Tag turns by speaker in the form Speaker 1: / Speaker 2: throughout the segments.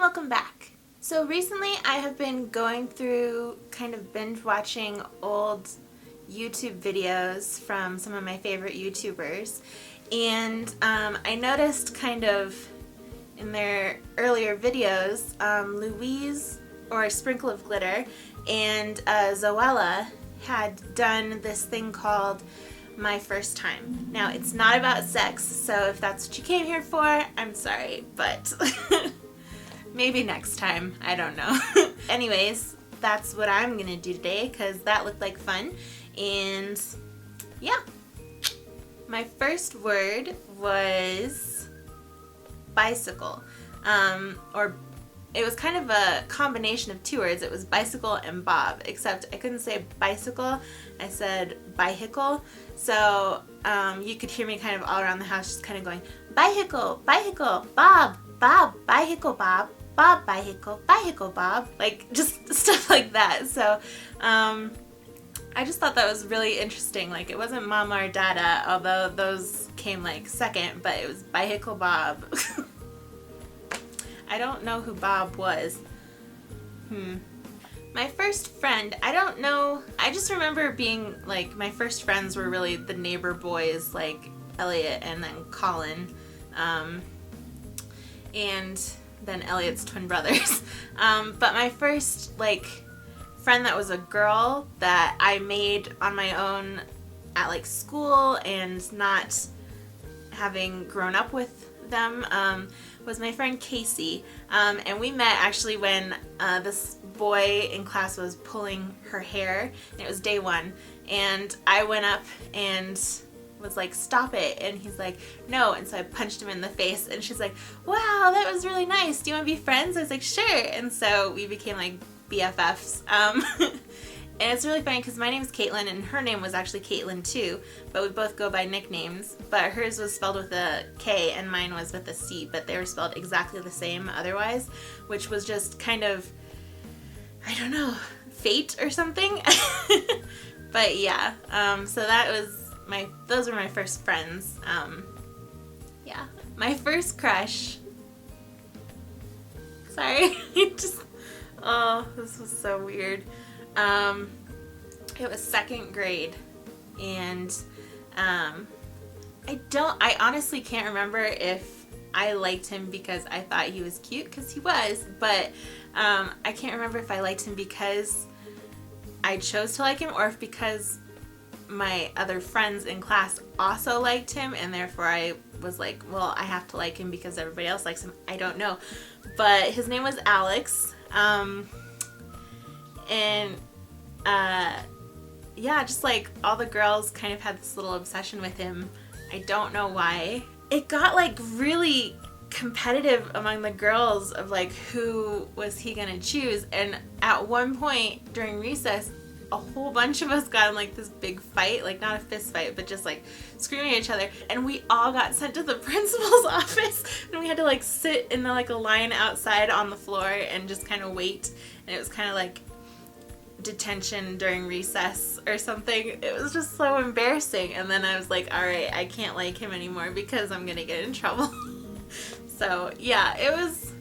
Speaker 1: welcome back. So recently I have been going through kind of binge watching old YouTube videos from some of my favorite YouTubers, and I noticed kind of in their earlier videos, Louise, or Sprinkle of Glitter, and Zoella had done this thing called My First Time. Now, it's not about sex, so if that's what you came here for, I'm sorry, but maybe next time, I don't know. Anyways, that's what I'm gonna do today because that looked like fun, and yeah. My first word was bicycle, or it was kind of a combination of two words. It was bicycle and bob, except I couldn't say bicycle, I said bicycle. So you could hear me kind of all around the house just kind of going, bicycle, bicycle, bob, bob, bicycle, bob, bob, bicycle, bicycle, bob, like just stuff like that. So I just thought that was really interesting. Like, it wasn't Mama or Dada, although those came like second, but it was bicycle Bob. I don't know who Bob was. My first friend, I don't know. I just remember being like, my first friends were really the neighbor boys, like Elliot and then Colin, and then Elliot's twin brothers. But my first like friend that was a girl that I made on my own at like school and not having grown up with them, was my friend Casey, and we met actually when this boy in class was pulling her hair, and it was day one, and I went up and was like, stop it, and he's like, no, and so I punched him in the face, and she's like, wow, that was really nice, do you want to be friends? I was like, sure, and so we became like BFFs. And it's really funny because my name is Caitlin and her name was actually Caitlin too, but we both go by nicknames. But hers was spelled with a K and mine was with a C, but they were spelled exactly the same otherwise, which was just kind of, I don't know, fate or something. But yeah, so that was those were my first friends. Yeah, my first crush. Sorry, oh, this was so weird. It was second grade, and I honestly can't remember if I liked him because I thought he was cute, because he was, but I can't remember if I liked him because I chose to like him, or if because my other friends in class also liked him, and therefore I was like, well, I have to like him because everybody else likes him. I don't know, but his name was Alex, and yeah, just like all the girls kind of had this little obsession with him. I don't know why. It got like really competitive among the girls of like who was he gonna choose, and at one point during recess a whole bunch of us got in like this big fight, like not a fist fight, but just like screaming at each other, and we all got sent to the principal's office, and we had to like sit in like a line outside on the floor and just kind of wait, and it was kind of like detention during recess or something. It was just so embarrassing, and then I was like, alright, I can't like him anymore because I'm gonna get in trouble. So yeah, it was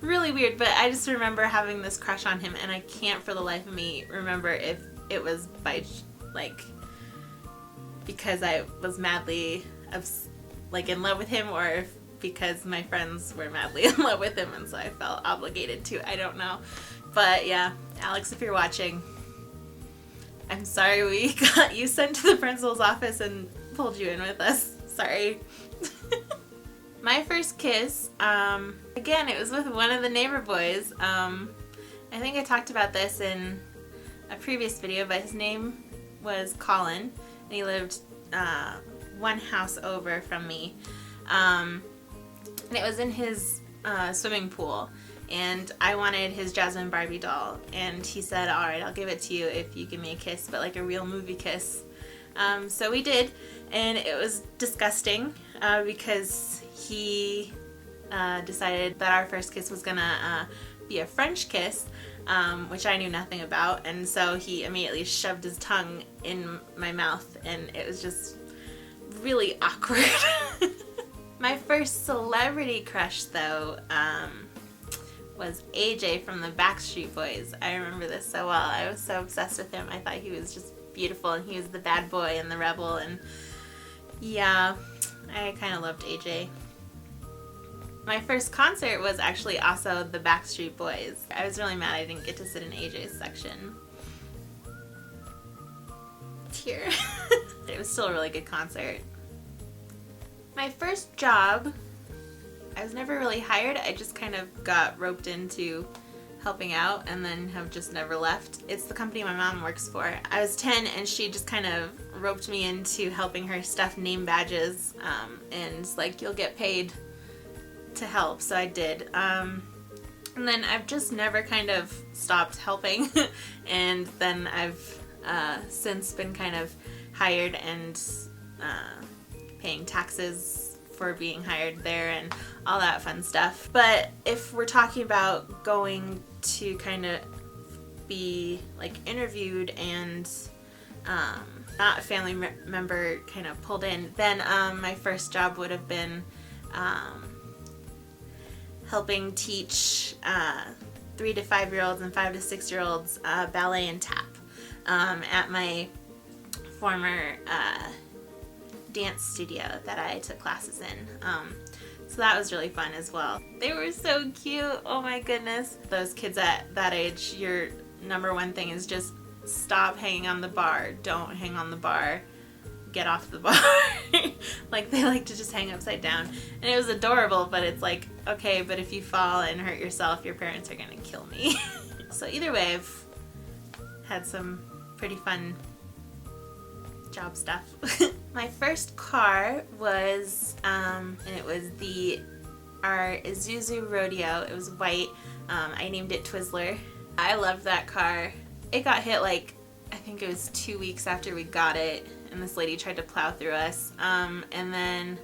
Speaker 1: really weird, but I just remember having this crush on him, and I can't for the life of me remember if it was by like because I was madly like in love with him, or if because my friends were madly in love with him and so I felt obligated to. I don't know. But yeah, Alex, if you're watching, I'm sorry we got you sent to the principal's office and pulled you in with us. Sorry. My first kiss, again, it was with one of the neighbor boys. I think I talked about this in a previous video, but his name was Colin, and he lived one house over from me. And it was in his swimming pool, and I wanted his Jasmine Barbie doll, and he said, alright, I'll give it to you if you give me a kiss, but like a real movie kiss. So we did, and it was disgusting because he decided that our first kiss was gonna be a French kiss, which I knew nothing about, and so he immediately shoved his tongue in my mouth, and it was just really awkward. My first celebrity crush, though, was AJ from the Backstreet Boys. I remember this so well. I was so obsessed with him. I thought he was just beautiful, and he was the bad boy and the rebel, and yeah, I kind of loved AJ. My first concert was actually also the Backstreet Boys. I was really mad I didn't get to sit in AJ's section. Tear. It was still a really good concert. My first job, I was never really hired. I just kind of got roped into helping out and then have just never left. It's the company my mom works for. I was 10 and she just kind of roped me into helping her stuff name badges, and like, you'll get paid to help, so I did. And then I've just never kind of stopped helping and then I've since been kind of hired and paying taxes for being hired there and all that fun stuff. But if we're talking about going to kind of be like interviewed and not a family member kind of pulled in, then my first job would have been helping teach 3 to 5 year olds and 5 to 6 year olds ballet and tap at my former dance studio that I took classes in. So that was really fun as well. They were so cute. Oh my goodness. Those kids at that age, your number one thing is just stop hanging on the bar. Don't hang on the bar. Get off the bar. Like, they like to just hang upside down. And it was adorable, but it's like, okay, but if you fall and hurt yourself, your parents are gonna kill me. So either way, I've had some pretty fun job stuff. My first car was, and it was our Isuzu Rodeo. It was white. I named it Twizzler. I loved that car. It got hit like, I think it was 2 weeks after we got it, and this lady tried to plow through us. And then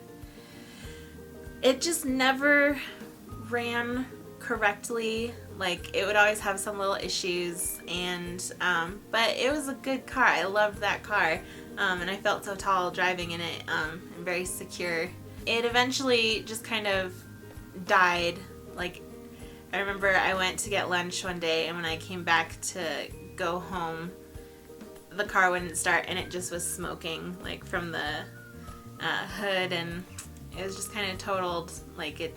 Speaker 1: it just never ran correctly. Like, it would always have some little issues, and but it was a good car. I loved that car, and I felt so tall driving in it, and very secure. It eventually just kind of died. Like, I remember I went to get lunch one day, and when I came back to go home, the car wouldn't start, and it just was smoking, like, from the hood, and it was just kind of totaled. Like, it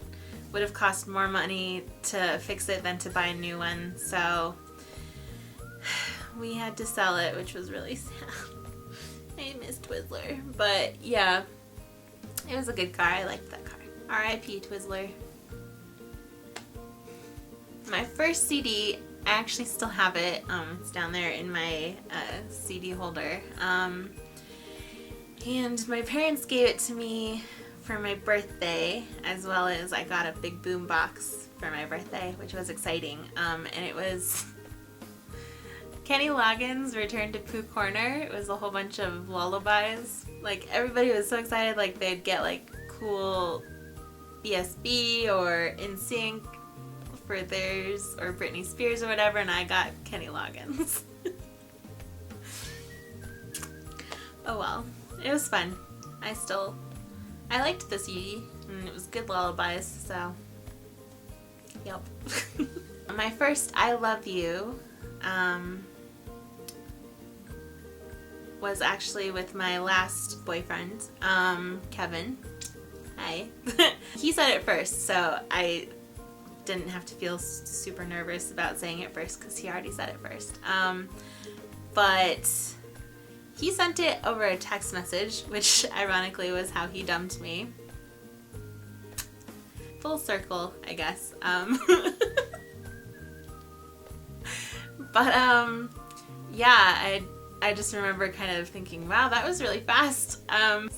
Speaker 1: would have cost more money to fix it than to buy a new one, so we had to sell it, which was really sad. I miss Twizzler, but yeah, it was a good car. I liked that car. R.I.P. Twizzler. My first CD, I actually still have it. It's down there in my CD holder. And my parents gave it to me for my birthday, as well as I got a big boom box for my birthday, which was exciting. And it was Kenny Loggins' Return to Pooh Corner. It was a whole bunch of lullabies. Like, everybody was so excited, like they'd get like cool BSB or NSYNC for theirs, or Britney Spears or whatever, and I got Kenny Loggins. Oh well, it was fun. I liked the CD, and it was good lullabies, so yep. My first I Love You was actually with my last boyfriend, Kevin. Hi. He said it first, so I didn't have to feel super nervous about saying it first because he already said it first. But he sent it over a text message, which ironically was how he dumped me. Full circle, I guess. But yeah, I just remember kind of thinking, wow, that was really fast.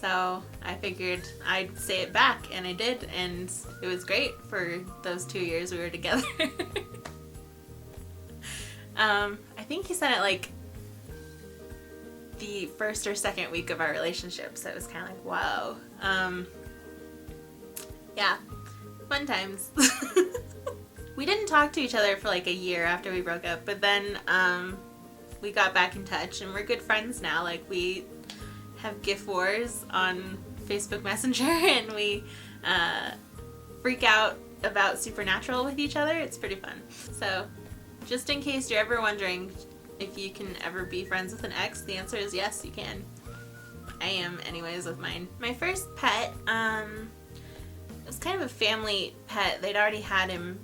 Speaker 1: So I figured I'd say it back, and I did, and it was great for those 2 years we were together. I think he sent it like the first or second week of our relationship, so it was kind of like, wow. Yeah, fun times. We didn't talk to each other for like a year after we broke up, but then we got back in touch, and we're good friends now. Like, we have GIF wars on Facebook Messenger, and we freak out about supernatural with each other. It's pretty fun. So just in case you're ever wondering if you can ever be friends with an ex, the answer is yes, you can. I am anyways with mine. My first pet, it was kind of a family pet. They'd already had him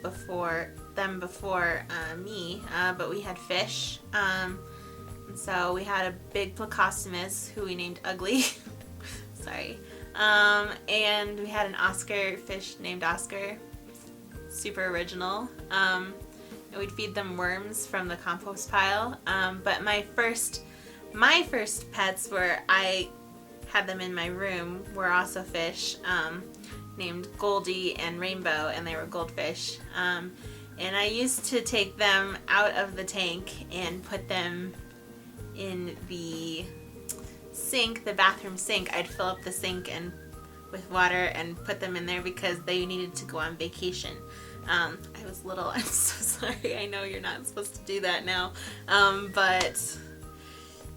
Speaker 1: before me, but we had fish. And so we had a big Plecostomus who we named Ugly. Sorry. And we had an Oscar fish named Oscar. Super original. And we'd feed them worms from the compost pile. But my first pets were, I had them in my room, were also fish, named Goldie and Rainbow, and they were goldfish. And I used to take them out of the tank and put them in the sink, the bathroom sink. I'd fill up the sink and with water and put them in there because they needed to go on vacation. I was little. I'm so sorry. I know you're not supposed to do that now. But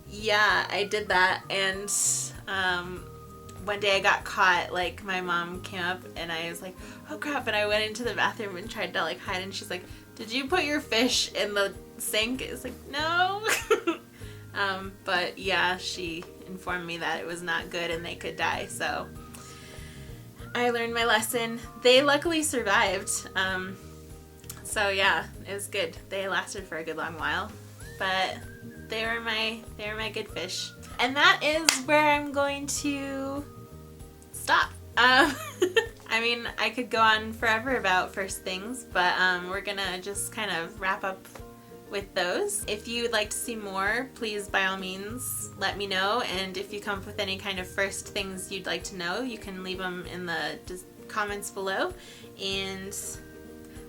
Speaker 1: yeah, I did that, and one day I got caught. Like, my mom came up and I was like, oh crap, and I went into the bathroom and tried to like hide, and she's like, did you put your fish in the sink? It's like, no. But yeah, she informed me that it was not good and they could die, so I learned my lesson. They luckily survived. So yeah, it was good. They lasted for a good long while, but they were my good fish. And that is where I'm going to stop. I mean, I could go on forever about first things, but we're gonna just kind of wrap up with those. If you'd like to see more, please by all means let me know, and if you come up with any kind of first things you'd like to know, you can leave them in the comments below, and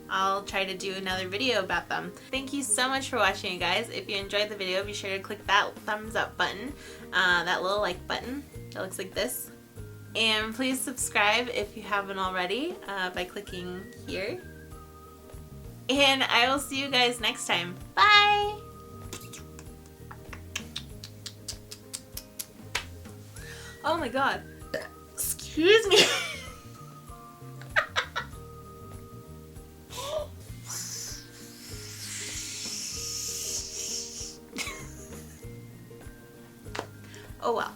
Speaker 1: I'll try to do another video about them. Thank you so much for watching, you guys. If you enjoyed the video, be sure to click that thumbs up button, that little like button that looks like this. And please subscribe if you haven't already by clicking here. And I will see you guys next time. Bye! Oh my god. Excuse me. Oh well.